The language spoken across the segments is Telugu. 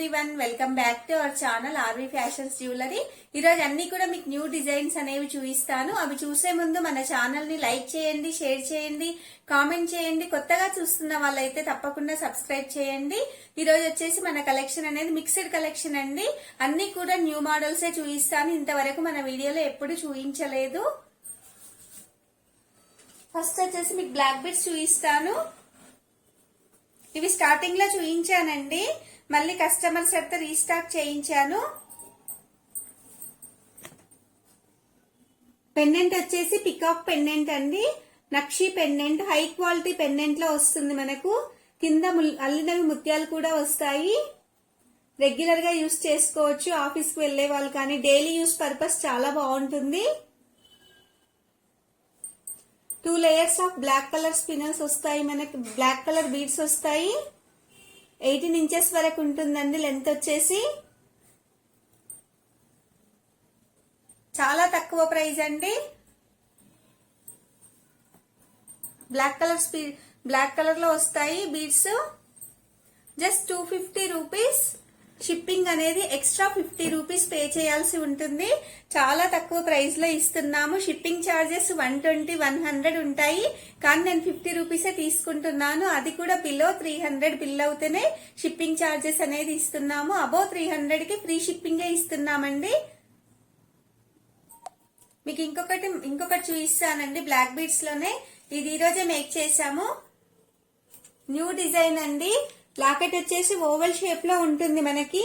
Everyone, welcome back to our channel RV fashions jewellery. ఈ రోజు అన్ని కూడా మీకు న్యూ డిజైన్స్ అనేవి చూపిస్తాను. అవి చూసే ముందు మన ఛానల్ ని లైక్ చేయండి, షేర్ చేయండి, కామెంట్ చేయండి. కొత్తగా చూస్తున్న వాళ్ళైతే తప్పకుండా సబ్స్క్రైబ్ చేయండి. ఈ రోజు వచ్చేసి మన కలెక్షన్ అనేది మిక్స్డ్ కలెక్షన్ అండి. అన్ని కూడా న్యూ మోడల్స్ చూపిస్తాను. ఇంతవరకు మన వీడియోలో ఎప్పుడు చూపించలేదు. ఫస్ట్ వచ్చేసి మీకు బ్లాక్ బీడ్స్ చూపిస్తాను. ఇవి స్టార్టింగ్ లో చూపించానండి, మళ్ళీ కస్టమర్స్ అయితే రీస్టాక్ చేయించాను. పెండెంట్ వచ్చేసి పికాక్ పెండెంట్ అండి, నక్షి పెండెంట్, హై క్వాలిటీ పెండెంట్ లో వస్తుంది. మనకు కింద అల్లినవి ముత్యాలు కూడా వస్తాయి. రెగ్యులర్ గా యూస్ చేసుకోవచ్చు, ఆఫీస్ కు వెళ్లే వాళ్ళు కానీ డైలీ యూస్ పర్పస్ చాలా బాగుంటుంది. 2 layers of black colour spinners వస్తాయి. మనకి బ్లాక్ కలర్ బీడ్స్ వస్తాయి. 18 ఇంచెస్ వరకు ఉంటుందండి లెంత్ వచ్చేసి. చాలా తక్కువ ప్రైస్ అండి. బ్లాక్ కలర్ లో వస్తాయి బీడ్స్. Just 250 rupees. షిప్పింగ్ అనేది ఎక్స్ట్రా 50 రూపీస్ పే చేయాల్సి ఉంటుంది. చాలా తక్కువ ప్రైస్ లో ఇస్తున్నాము. షిప్పింగ్ ఛార్జెస్ 120, 100 ఉంటాయి, కానీ నేను 50 రూపీసే తీసుకుంటున్నాను. అది కూడా బిలో 300 బిల్ అవుతేనే షిప్పింగ్ ఛార్జెస్ అనేది ఇస్తున్నాము. అబౌవ్ 300 కి ఫ్రీ షిప్పింగే ఇస్తున్నామండి. మీకు ఇంకొకటి చూపిస్తానండి బ్లాక్ బీడ్స్ లోనే. ఇది ఈరోజే మేక్ చేసాము, న్యూ డిజైన్ అండి. లాకెట్ వచ్చేసి ఓవల్ షేప్ లో ఉంటుంది. మనకి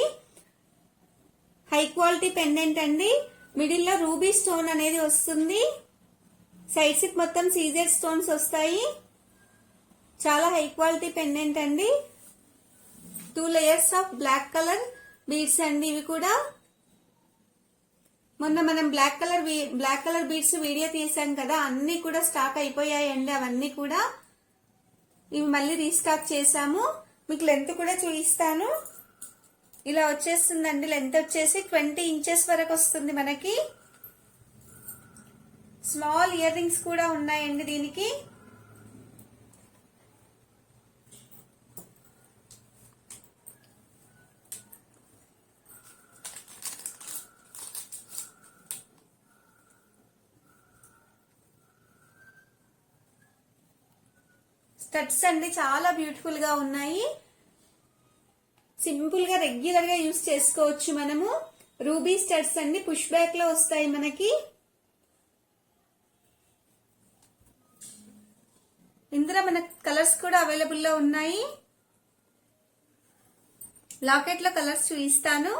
హై క్వాలిటీ పెండెంట్ అండి. మిడిల్ లో రూబీ స్టోన్ అనేది వస్తుంది. సైడ్స్ కి మొత్తం సీజర్ స్టోన్స్ వస్తాయి. చాలా హై క్వాలిటీ పెండెంట్ అండి. 2 layers of black colour beads అండి. ఇవి కూడా మొన్న మనం బ్లాక్ కలర్ బీడ్స్ వీడియో తీసాం కదా, అన్ని కూడా స్టాక్ అయిపోయాయండి. అవన్నీ కూడా ఇవి మళ్ళీ రీస్టాక్ చేసాము. మీకు లెంత్ కూడా చూపిస్తాను. ఇలా వచ్చేస్తుందండి. లెంత్ వచ్చేసి 20 ఇంచెస్ వరకు వస్తుంది మనకి. స్మాల్ ఇయర్ రింగ్స్ కూడా ఉన్నాయండి దీనికి. స్టడ్స్ అండి చాలా బ్యూటిఫుల్ గా ఉన్నాయి. సింపుల్ గా రెగ్యులర్ గా యూస్ చేసుకోవచ్చు మనము. రూబీ స్టడ్స్ అండి, పుష్ బ్యాక్ లో వస్తాయి మనకి. ఇందులో మన కలర్స్ కూడా అవైలబుల్ లో ఉన్నాయి. లాకెట్ లో కలర్స్ చూపిస్తాను.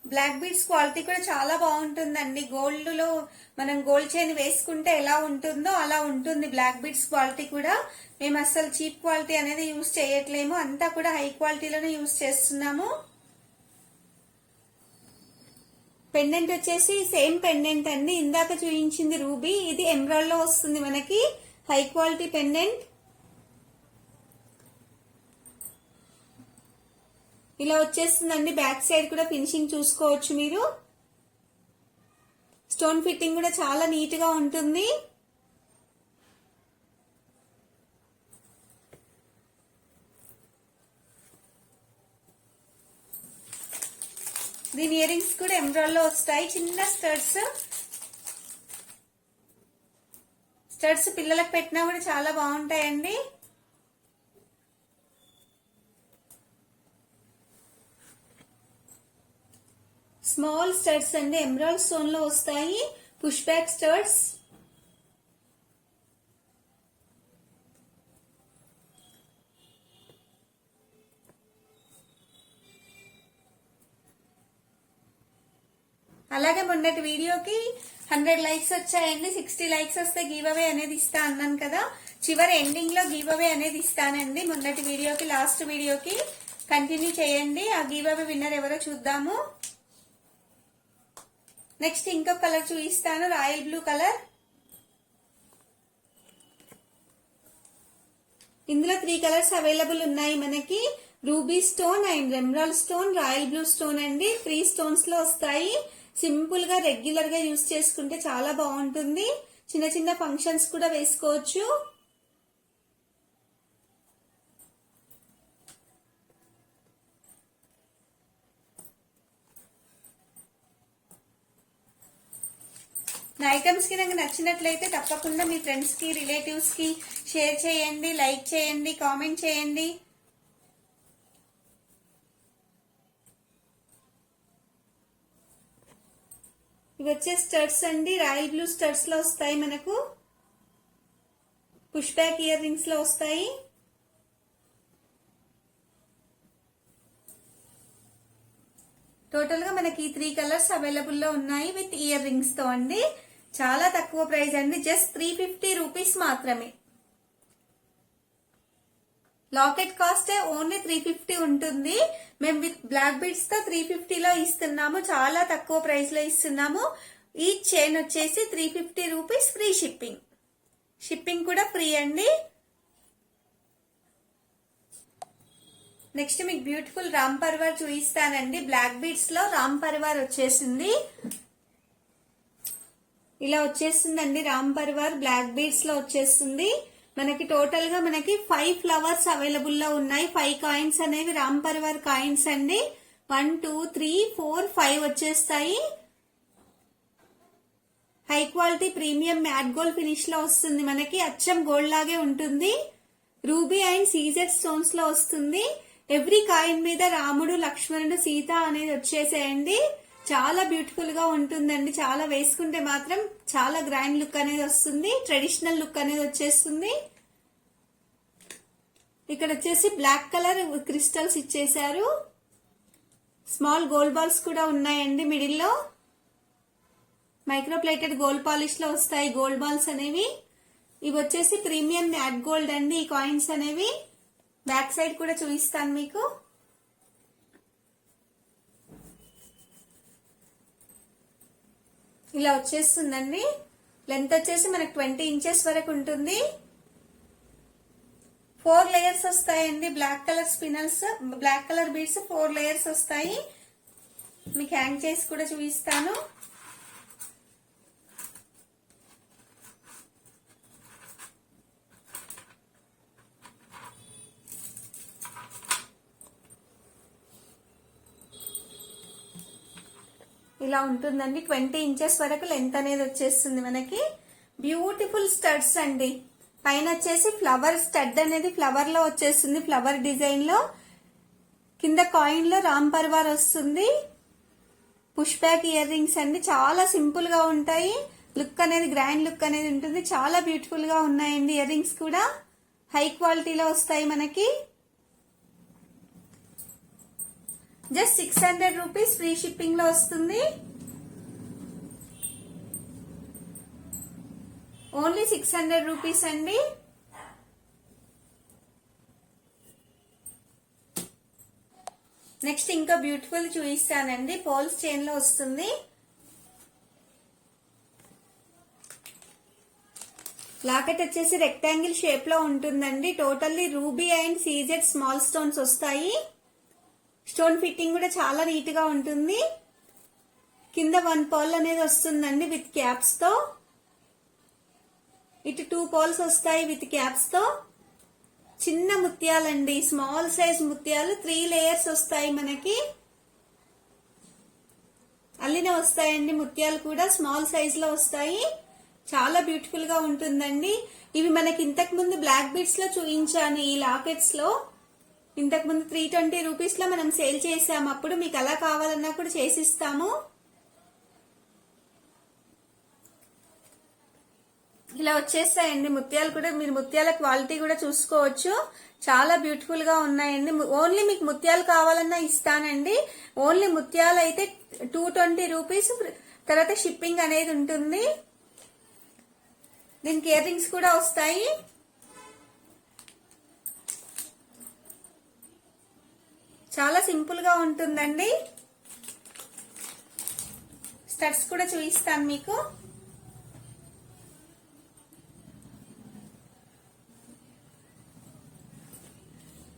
బ్లాక్ బీడ్స్ క్వాలిటీ కూడా చాలా బాగుంటుందండి. గోల్డ్ లో మనం గోల్డ్ చైన్ వేసుకుంటే ఎలా ఉంటుందో అలా ఉంటుంది బ్లాక్ బీడ్స్ క్వాలిటీ కూడా. మేము అసలు చీప్ క్వాలిటీ అనేది యూజ్ చేయట్లేము, అంతా కూడా హై క్వాలిటీలోనే యూజ్ చేస్తున్నాము. పెండెంట్ వచ్చేసి సేమ్ పెండెంట్ అండి. ఇందాక చూపించింది రూబీ, ఇది ఎమరాల్డ్ లో వస్తుంది మనకి. High quality pendant. ఇలా వచ్చేస్తుందండి. బ్యాక్ సైడ్ కూడా ఫినిషింగ్ చూసుకోవచ్చు మీరు. స్టోన్ ఫిట్టింగ్ కూడా చాలా నీట్ గా ఉంటుంది. దీని ఇయర్ రింగ్స్ కూడా ఎమరాల్డ్ లో వస్తాయి. చిన్న స్టడ్స్ పిల్లలకు పెట్టినా కూడా చాలా బాగుంటాయండి. స్మాల్ స్టడ్స్ అండి, ఎమరాల్డ్ స్టోన్ లో వస్తాయి. Push back studs. అలాగే మొన్నటి వీడియోకి 100 లైక్స్ వచ్చాయండి. 60 లైక్స్ వస్తే గివ్ అవే అనేది ఇస్తా అన్నాను కదా, చివరి ఎండింగ్ లో గివ్ అవే అనేది ఇస్తానండి. మొన్నటి వీడియోకి లాస్ట్ వీడియోకి కంటిన్యూ చేయండి. ఆ గివ్ అవే విన్నర్ ఎవరో చూద్దాము. నెక్స్ట్ ఇంకొక కలర్ చూపిస్తాను, రాయల్ బ్లూ కలర్. ఇందులో 3 కలర్స్ అవైలబుల్ ఉన్నాయి మనకి. Ruby stone and emerald stone, royal blue stone అండి. 3 స్టోన్స్ లో వస్తాయి. సింపుల్ గా రెగ్యులర్ గా యూజ్ చేసుకుంటే చాలా బాగుంటుంది. చిన్న చిన్న ఫంక్షన్స్ కూడా వేసుకోవచ్చు. నా ఐటమ్స్ కి నాకు నచ్చినట్లయితే తప్పకుండా మీ ఫ్రెండ్స్ కి, రిలేటివ్స్ కి షేర్ చేయండి, లైక్ చేయండి, కామెంట్ చేయండి. ఇవి వచ్చే స్టడ్స్ అండి, రాయల్ బ్లూ స్టడ్స్ లో వస్తాయి మనకు. పుష్ బ్యాక్ ఇయర్ రింగ్స్ లో వస్తాయి. టోటల్ గా మనకి 3 కలర్స్ అవైలబుల్ లో ఉన్నాయి విత్ ఇయర్ రింగ్స్ తో అండి. చాలా తక్కువ ప్రైస్ అండి, జస్ట్ 350 రూపీస్ మాత్రమే. లాకెట్ కాస్ట్ ఓన్లీ 350 ఉంటుంది. మేము విత్ బ్లాక్ బీడ్స్ తో 350 లో ఇస్తున్నాము. చాలా తక్కువ ప్రైస్ లో ఇస్తున్నాము. ఈ చైన్ వచ్చేసి 350 రూపీస్, ఫ్రీ షిప్పింగ్. షిప్పింగ్ కూడా ఫ్రీ అండి. నెక్స్ట్ మీకు బ్యూటిఫుల్ రామ్ పర్వార్ చూపిస్తానండి. బ్లాక్ బీడ్స్ లో రామ్ పర్వార్ వచ్చేసింది. ఇలా వచ్చేస్తుందండి రామ్ పర్వార్, బ్లాక్ బీడ్స్ లో వచ్చేస్తుంది. మనకి టోటల్ గా మనకి 5 ఫ్లవర్స్ అవైలబుల్ లో ఉన్నాయి. 5 కాయిన్స్ అనేవి రామ్ పర్వార్ కాయిన్స్ అండి. 1 2 3 4 5 వచ్చేస్తాయి. High quality premium matte gold finish లో వస్తుంది. మనకి అచ్చం గోల్డ్ లాగే ఉంటుంది. రూబీ అండ్ సీజెడ్ స్టోన్స్ లో వస్తుంది. ఎవ్రీ కాయిన్ మీద రాముడు, లక్ష్మణుడు, సీత అనేది వచ్చేసేయండి. చాలా బ్యూటిఫుల్ గా ఉంటుందండి. చాలా వేసుకుంటే మాత్రం చాలా గ్రాండ్ లుక్ అనేది వస్తుంది. ట్రెడిషనల్ లుక్ అనేది వచ్చేస్తుంది. ఇక్కడ వచ్చేసి బ్లాక్ కలర్ క్రిస్టల్స్ ఇచ్చేసారు. స్మాల్ గోల్డ్ బాల్స్ కూడా ఉన్నాయండి మిడిల్ లో. మైక్రో ప్లేటెడ్ గోల్డ్ పాలిష్ లో వస్తాయి గోల్డ్ బాల్స్ అనేవి. ఇవి వచ్చేసి ప్రీమియం మ్యాట్ గోల్డ్ అండి. ఈ కాయిన్స్ అనేవి బ్యాక్ సైడ్ కూడా చూపిస్తాను మీకు. ఇలా వచ్చేస్తుందండి. లెంత్ వచ్చేసి మనకు 20 ఇంచెస్ వరకు ఉంటుంది. 4 లేయర్స్ వస్తాయండి. Black colour spinners, black colour beads 4 layers వస్తాయి. మీకు హ్యాంగ్ చేసి కూడా చూపిస్తాను. ఇలా ఉంటుందండి. 20 ఇంచెస్ వరకు లెంత్ అనేది వచ్చేస్తుంది మనకి. బ్యూటిఫుల్ స్టడ్స్ అండి. పైన వచ్చేసి ఫ్లవర్ స్టడ్ అనేది ఫ్లవర్ లో వచ్చేస్తుంది, ఫ్లవర్ డిజైన్ లో. కింద కాయిన్ లో రామ్ పర్వార్ వస్తుంది. పుష్ బ్యాక్ ఇయర్ రింగ్స్ అండి. చాలా సింపుల్ గా ఉంటాయి. లుక్ అనేది గ్రాండ్ లుక్ అనేది ఉంటుంది. చాలా బ్యూటిఫుల్ గా ఉన్నాయండి. ఇయర్ రింగ్స్ కూడా హై క్వాలిటీలో వస్తాయి మనకి. జస్ట్ 600 రూపీస్, ఫ్రీ షిప్పింగ్ లో వస్తుంది. ఓన్లీ 600 రూపీస్ అండి. నెక్స్ట్ ఇంకా బ్యూటిఫుల్ చూపిస్తానండి. పోల్స్ చైన్ లో వస్తుంది. లాకెట్ వచ్చేసి రెక్టాంగిల్ షేప్ లో ఉంటుందండి. Totally ruby and CZ small stones వస్తాయి. స్టోన్ ఫిట్టింగ్ కూడా చాలా నీట్ గా ఉంటుంది. కింద 1 పర్ల్ అనేది వస్తుందండి విత్ క్యాప్స్ తో. ఇటు 2 పర్ల్స్ వస్తాయి విత్ క్యాప్స్ తో. చిన్న ముత్యాలండి, స్మాల్ సైజ్ ముత్యాలు. 3 లేయర్స్ వస్తాయి మనకి. అల్లిన వస్తాయండి ముత్యాలు కూడా స్మాల్ సైజ్ లో వస్తాయి. చాలా బ్యూటిఫుల్ గా ఉంటుందండి. ఇవి మనకి ఇంతకు ముందు బ్లాక్ బీడ్స్ లో చూపించాను. ఈ లాకెట్స్ లో ఇంతకు ముందు 320 రూపీస్ లో మనం సేల్ చేసాము. అప్పుడు మీకు అలా కావాలన్నా కూడా చేసిస్తాము. ఇలా వచ్చేస్తాయండి ముత్యాలు కూడా. మీరు ముత్యాల క్వాలిటీ కూడా చూసుకోవచ్చు. చాలా బ్యూటిఫుల్ గా ఉన్నాయండి. ఓన్లీ మీకు ముత్యాలు కావాలన్నా ఇస్తానండి. ఓన్లీ ముత్యాలు అయితే 220 రూపీస్. తర్వాత షిప్పింగ్ అనేది ఉంటుంది. దీనికి ఇయర్ రింగ్స్ కూడా వస్తాయి. చాలా సింపుల్ గా ఉంటుందండి. స్టడ్స్ కూడా చూపిస్తాను మీకు.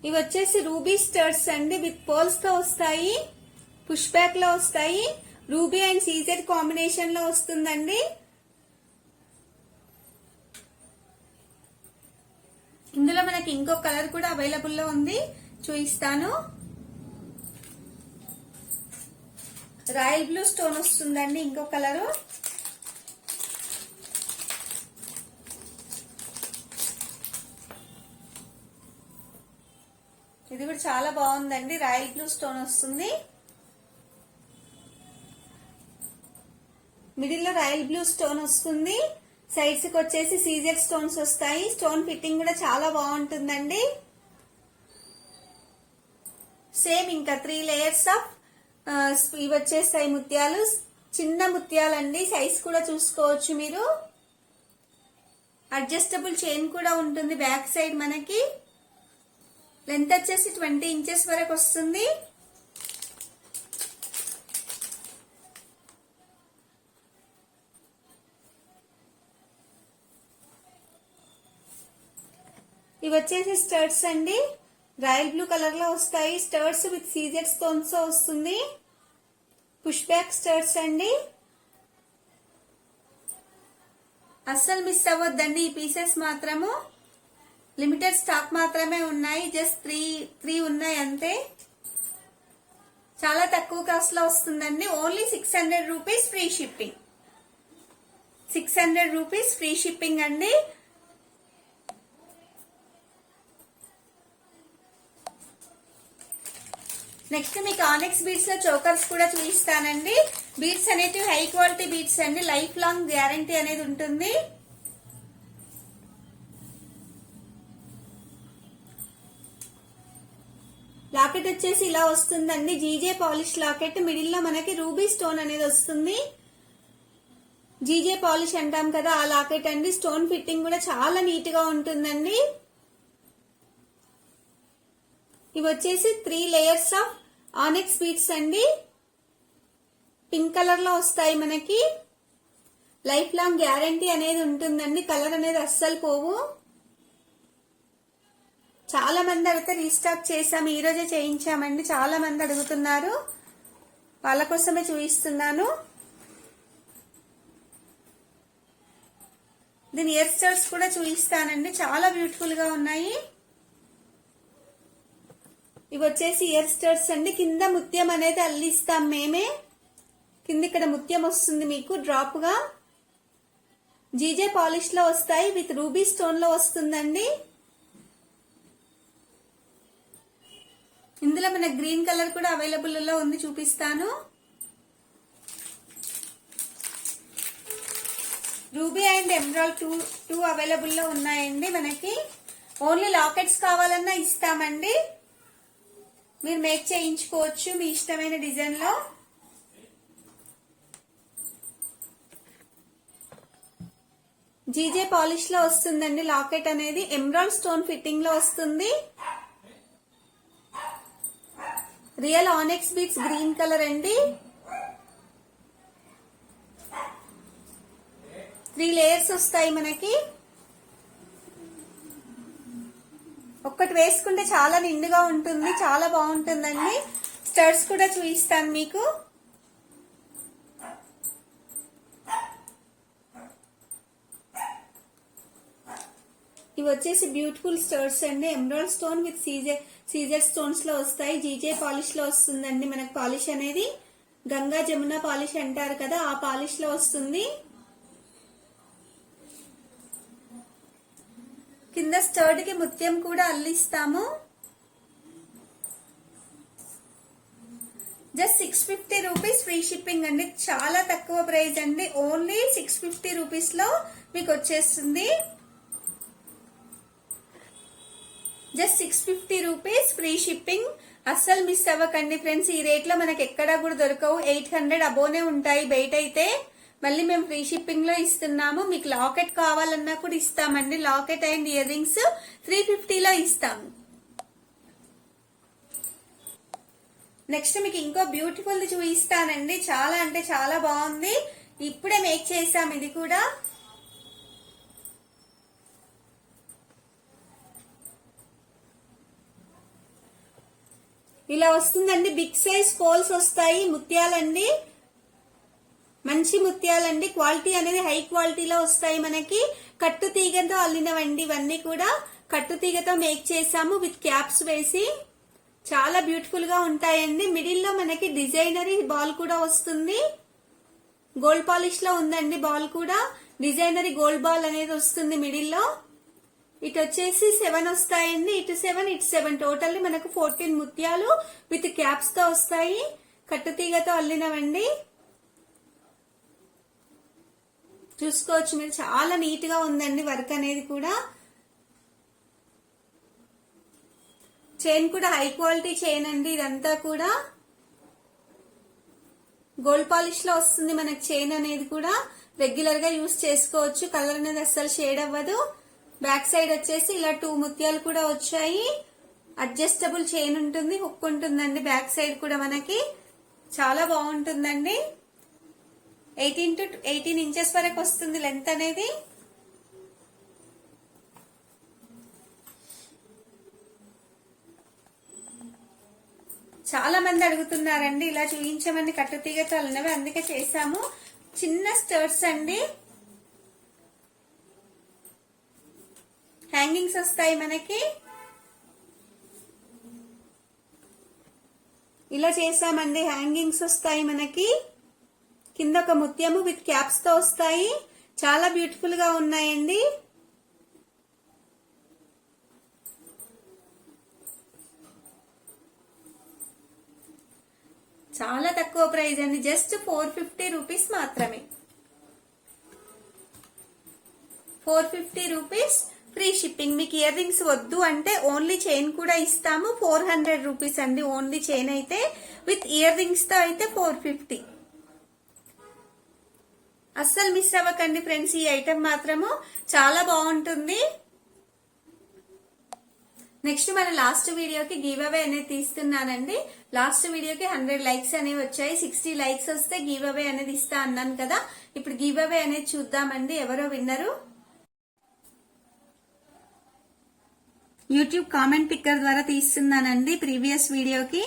ఇవి వచ్చేసి రూబీ స్టడ్స్ అండి, విత్ పర్ల్స్ తో వస్తాయి, పుష్ బ్యాక్ లో వస్తాయి, రూబీ అండ్ సీజెడ్ కాంబినేషన్ లో వస్తుందండి. ఇందులో మనకి ఇంకో కలర్ కూడా అవైలబుల్ లో ఉంది, చూపిస్తాను. రాయల్ బ్లూ స్టోన్ వస్తుందండి ఇంకో కలరు. ఇది కూడా చాలా బాగుందండి, రాయల్ బ్లూ స్టోన్ వస్తుంది. మిడిల్ లో రాయల్ బ్లూ స్టోన్ వస్తుంది, సైడ్స్ కి వచ్చేసి సీజెడ్ స్టోన్స్ వస్తాయి. స్టోన్ ఫిట్టింగ్ కూడా చాలా బాగుంటుందండి. సేమ్ ఇంకా 3 లేయర్స్ ఆఫ్ ఇవి వచ్చేస్తాయి ముత్యాలు, చిన్న ముత్యాలండి. సైజ్ కూడా చూసుకోవచ్చు మీరు. అడ్జస్టబుల్ చైన్ కూడా ఉంటుంది బ్యాక్ సైడ్. మనకి లెంత్ వచ్చేసి 20 ఇంచెస్ వరకు వస్తుంది. ఇవి వచ్చేసి స్టడ్స్ అండి, రాయల్ బ్లూ కలర్ లో వస్తాయి. స్టడ్స్ విత్ సీజెడ్ స్టోన్స్ తో వస్తుంది, పుష్ బ్యాక్ స్టడ్స్ అండి. అస్సలు మిస్ అవ్వద్దండి, ఈ పీసెస్ మాత్రము లిమిటెడ్ స్టాక్ మాత్రమే ఉన్నాయి. జస్ట్ త్రీ ఉన్నాయి అంతే. చాలా తక్కువ కాస్ట్ లో వస్తుందండి. Only 600 rupees free shipping. 600 rupees free shipping అండి. నెక్స్ట్ మీకు ఆనెక్స్ బీడ్స్ లో చోకర్స్ కూడా చూపిస్తానండి. బీడ్స్ అనేటివి హై క్వాలిటీ బీడ్స్ అండి, లైఫ్ లాంగ్ గ్యారంటీ అనేది ఉంటుంది. లాకెట్ వచ్చేసి ఇలా వస్తుందండి, జీజే పాలిష్ లాకెట్. మిడిల్ లో మనకి రూబీ స్టోన్ అనేది వస్తుంది. జీజే పాలిష్ అంటాం కదా, ఆ లాకెట్ అండి. స్టోన్ ఫిట్టింగ్ కూడా చాలా నీట్ గా ఉంటుందండి. ఇవి వచ్చేసి 3 లేయర్స్ ఆఫ్ ఆనెక్స్ బీడ్స్ అండి. పింక్ కలర్ లో వస్తాయి మనకి. లైఫ్ లాంగ్ గ్యారంటీ అనేది ఉంటుందండి, కలర్ అనేది అస్సలు పోవు. చాలా మంది అడిగితే రీస్టాక్ చేసాము, ఈ రోజే చేయించామండి. చాలా మంది అడుగుతున్నారు, వాళ్ళ కోసమే చూపిస్తున్నాను. దీని ఇయర్ స్టడ్స్ కూడా చూపిస్తానండి, చాలా బ్యూటిఫుల్ గా ఉన్నాయి. ఇవి వచ్చేసి ఇయర్ స్టడ్స్ అండి. కింద ముత్యం అనేది అల్లిస్తాం మేమే. కింద ఇక్కడ ముత్యం వస్తుంది మీకు డ్రాప్ గా. జీజే పాలిష్ లో వస్తాయి, విత్ రూబీ స్టోన్ లో వస్తుందండి. ఇందులో మన గ్రీన్ కలర్ కూడా అవైలబుల్ లో ఉంది, చూపిస్తాను. Ruby and emerald two available లో ఉన్నాయండి మనకి. ఓన్లీ లాకెట్స్ కావాలన్నా ఇస్తామండి, మీరు మేక్ చేయించుకోవచ్చు మీ ఇష్టమైన డిజైన్ లో. జీజే పాలిష్ లో వస్తుందండి లాకెట్ అనేది. ఎమరాల్డ్ స్టోన్ ఫిట్టింగ్ లో వస్తుంది. రియల్ ఆనెక్స్ బీడ్స్ గ్రీన్ కలర్ అండి. 3 లేయర్స్ వస్తాయి మనకి. ఒక్కటి వేసుకుంటే చాలా నిండుగా ఉంటుంది, చాలా బాగుంటుందండి. స్టడ్స్ కూడా చూపిస్తాను మీకు. ఇవి వచ్చేసి బ్యూటిఫుల్ స్టడ్స్ అండి. Emerald stone with CZ stones లో వస్తాయి. జీజే పాలిష్ లో వస్తుందండి మనకు. పాలిష్ అనేది గంగా జమున పాలిష్ అంటారు కదా, ఆ పాలిష్ లో వస్తుంది. కింద స్టర్డ్ కి ముత్యం కూడా అల్లిస్తాము. జస్ట్ 650 రూపీస్ ఫ్రీ షిప్పింగ్ అండి. చాలా తక్కువ ప్రైస్ అండి, ఓన్లీ 650 రూపీస్ లో మీకు వచ్చేస్తుంది. Just 650 rupees free shipping. అస్సలు మిస్ అవ్వకండి ఫ్రెండ్స్, ఈ రేట్ లో మనకి ఎక్కడా కూడా దొరకవు. 800 అబోనే ఉంటాయి బయట అయితే. మళ్ళీ మేము ఫ్రీ షిప్పింగ్ లో ఇస్తున్నాము. మీకు లాకెట్ కావాలన్నా కూడా ఇస్తామండి. లాకెట్ అండ్ ఇయర్ రింగ్స్ 350 లో ఇస్తాము. నెక్స్ట్ మీకు ఇంకో బ్యూటిఫుల్ ది చూపిస్తానండి. చాలా అంటే చాలా బాగుంది, ఇప్పుడే మేక్ చేసాం ఇది కూడా. ఇలా వస్తుందండి. బిగ్ సైజ్ పోల్స్ వస్తాయి. ముత్యాలండి, మంచి ముత్యాలండి. క్వాలిటీ అనేది హై క్వాలిటీలో వస్తాయి మనకి. కట్టు తీగతో అల్లినవండి ఇవన్నీ కూడా. కట్టు తీగతో మేక్ చేసాము విత్ క్యాప్స్ వేసి. చాలా బ్యూటిఫుల్ గా ఉంటాయండి. మిడిల్ లో మనకి డిజైనరీ బాల్ కూడా వస్తుంది. గోల్డ్ పాలిష్ లో ఉందండి బాల్ కూడా. డిజైనరీ గోల్డ్ బాల్ అనేది వస్తుంది మిడిల్ లో. ఇటు వచ్చేసి 7 వస్తాయండి. ఇటు 7 ఇటు 7 టోటల్లీ మనకు 14 ముత్యాలు విత్ క్యాప్స్ తో వస్తాయి. కట్టుతీగతో అల్లినవండి. చూసుకోవచ్చు మీరు, చాలా నీట్ గా ఉందండి వర్క్ అనేది కూడా. చైన్ కూడా హై క్వాలిటీ చైన్ అండి. ఇదంతా కూడా గోల్డ్ పాలిష్ లో వస్తుంది మనకి చైన్ అనేది కూడా. రెగ్యులర్ గా యూస్ చేసుకోవచ్చు. కలర్ అనేది అస్సలు షేడ్ అవ్వదు. బ్యాక్ సైడ్ వచ్చేసి ఇలా 2 ముత్యాలు కూడా వచ్చాయి. అడ్జస్టబుల్ చైన్ ఉంటుంది, హుక్ ఉంటుందండి బ్యాక్ సైడ్ కూడా మనకి. చాలా బాగుంటుందండి. 18 to 18 ఇంచెస్ వరకు వస్తుంది లెంత్ అనేది. చాలా మంది అడుగుతున్నారండి ఇలా చూపించమని కట్టుతీగతో అల్లినవి, అందుకే చేసాము. చిన్న స్టర్ట్స్ అండి. హ్యాంగింగ్స్ వస్తాయి మనకి. ఇలా చేసామండి. హ్యాంగింగ్స్ వస్తాయి మనకి. కింద ఒక ముత్యము విత్ క్యాప్స్ తో వస్తాయి. చాలా బ్యూటిఫుల్ గా ఉన్నాయండి. చాలా తక్కువ ప్రైస్ అండి. జస్ట్ 450 రూపీస్ మాత్రమే. 450 రూపీస్ ఫ్రీ షిప్పింగ్. మీకు ఇయర్ రింగ్స్ వద్దు అంటే ఓన్లీ చైన్ కూడా ఇస్తాము. 400 రూపీస్ అండి ఓన్లీ చైన్ అయితే. విత్ ఇయర్ రింగ్స్ తో అయితే 450. అస్సలు మిస్ అవ్వకండి ఫ్రెండ్స్. ఈ ఐటమ్ మాత్రము చాలా బాగుంటుంది. నెక్స్ట్ మన లాస్ట్ వీడియోకి గివ్ అవే అనేది తీస్తున్నానండి. లాస్ట్ వీడియోకి 100 లైక్స్ అనేవి వచ్చాయి. 60 లైక్స్ వస్తే గివ్ అవే అనేది ఇస్తా అన్నాను కదా. ఇప్పుడు గివ్ అవే అనేది చూద్దామండి. ఎవరో విన్నరు. యూట్యూబ్ కామెంట్ పిక్కర్ ద్వారా తీస్తున్నానండి ప్రీవియస్ వీడియోకి.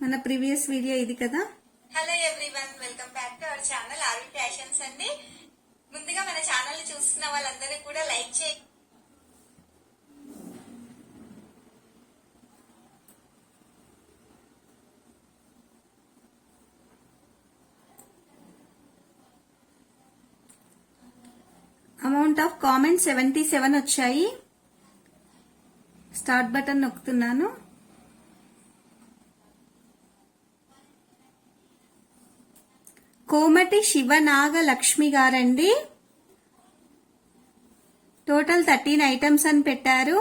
మన ప్రీవియస్ వీడియో ఇది కదా. Hello everyone, welcome back to our channel RV fashions అండి. ముందుగా మన ఛానల్ చూస్తున్న వాళ్ళందరూ కూడా లైక్ చేయండి. అమౌంట్ ఆఫ్ కామెంట్ 77 వచ్చాయి. స్టార్ట్ బటన్ నొక్కుతున్నాను. కోమటి శివనాగ లక్ష్మి గారండి. టోటల్ 13 ఐటమ్స్ అని పెట్టారు.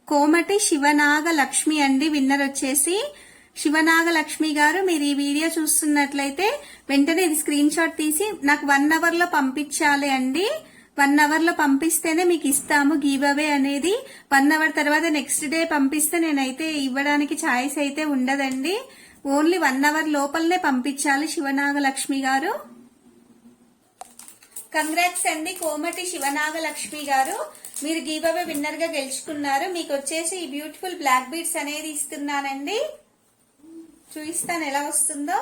కోమటి శివనాగ లక్ష్మి అండి విన్నర్ వచ్చేసి. శివనాగ లక్ష్మి గారు, మీరు ఈ వీడియో చూస్తున్నట్లయితే వెంటనే ఇది స్క్రీన్ షాట్ తీసి నాకు 1 అవర్ లో పంపించాలి అండి. 1 అవర్ లో పంపిస్తేనే మీకు ఇస్తాము గివ్ అవే అనేది. 1 అవర్ తర్వాత నెక్స్ట్ డే పంపిస్తే నేనైతే ఇవ్వడానికి ఛాయిస్ అయితే ఉండదండి. ఓన్లీ 1 అవర్ లోపలనే పంపించాలి శివనాగ లక్ష్మి గారు. కంగ్రాట్స్ అండి కోమటి శివనాగ లక్ష్మి గారు. మీరు గివ్ అవే విన్నర్ గా గెలుచుకున్నారు. మీకు వచ్చేసి ఈ బ్యూటిఫుల్ బ్లాక్ బీడ్స్ అనేది ఇస్తున్నానండి. చూపిస్తాను ఎలా వస్తుందో.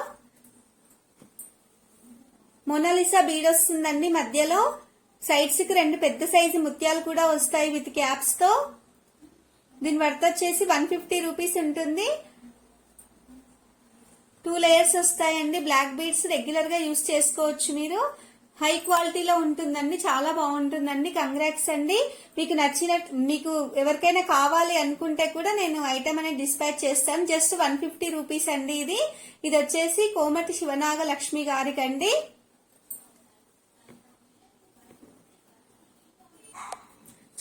మొనాలిసా బీడ్ వస్తుందండి మధ్యలో. సైడ్స్ కి 2 పెద్ద సైజు ముత్యాలు కూడా వస్తాయి విత్ క్యాప్స్ తో. దీని వర్త్ వచ్చేసి 150 రూపీస్ ఉంటుంది. 2 లేయర్స్ వస్తాయండి. బ్లాక్ బీడ్స్ రెగ్యులర్ గా యూజ్ చేసుకోవచ్చు మీరు. హై క్వాలిటీలో ఉంటుందండి. చాలా బాగుంటుందండి. కంగ్రాట్స్ అండి. మీకు మీకు ఎవరికైనా కావాలి అనుకుంటే కూడా నేను ఐటమ్ అనేది డిస్పాచ్ చేస్తాను. జస్ట్ 150 రూపీస్ అండి ఇది. ఇది వచ్చేసి కోమటి శివనాగ లక్ష్మి గారికి అండి.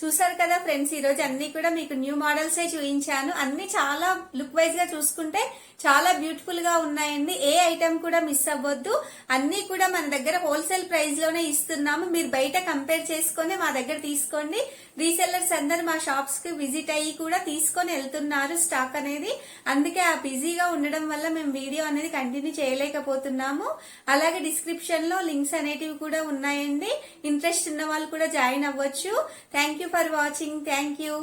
చూసారు కదా ఫ్రెండ్స్, ఈ రోజు అన్ని కూడా మీకు న్యూ మోడల్సే చూపించాను. అన్ని చాలా లుక్ వైజ్ గా చూసుకుంటే చాలా బ్యూటిఫుల్ గా ఉన్నాయండి. ఏ ఐటమ్ కూడా మిస్ అవ్వద్దు. అన్ని కూడా మన దగ్గర హోల్సేల్ ప్రైస్ లోనే ఇస్తున్నాము. మీరు బయట కంపేర్ చేసుకొని మా దగ్గర తీసుకోండి. రీసెల్లర్స్ అందరు మా షాప్స్ కి విజిట్ అయ్యి కూడా తీసుకొని వెళ్తున్నారు స్టాక్ అనేది. అందుకే ఆ బిజీగా ఉండడం వల్ల మేము వీడియో అనేది కంటిన్యూ చేయలేకపోతున్నాము. అలాగే డిస్క్రిప్షన్ లో లింక్స్ అనేటివి కూడా ఉన్నాయండి. ఇంట్రెస్ట్ ఉన్న వాళ్ళు కూడా జాయిన్ అవ్వచ్చు. Thank you for watching. Thank you.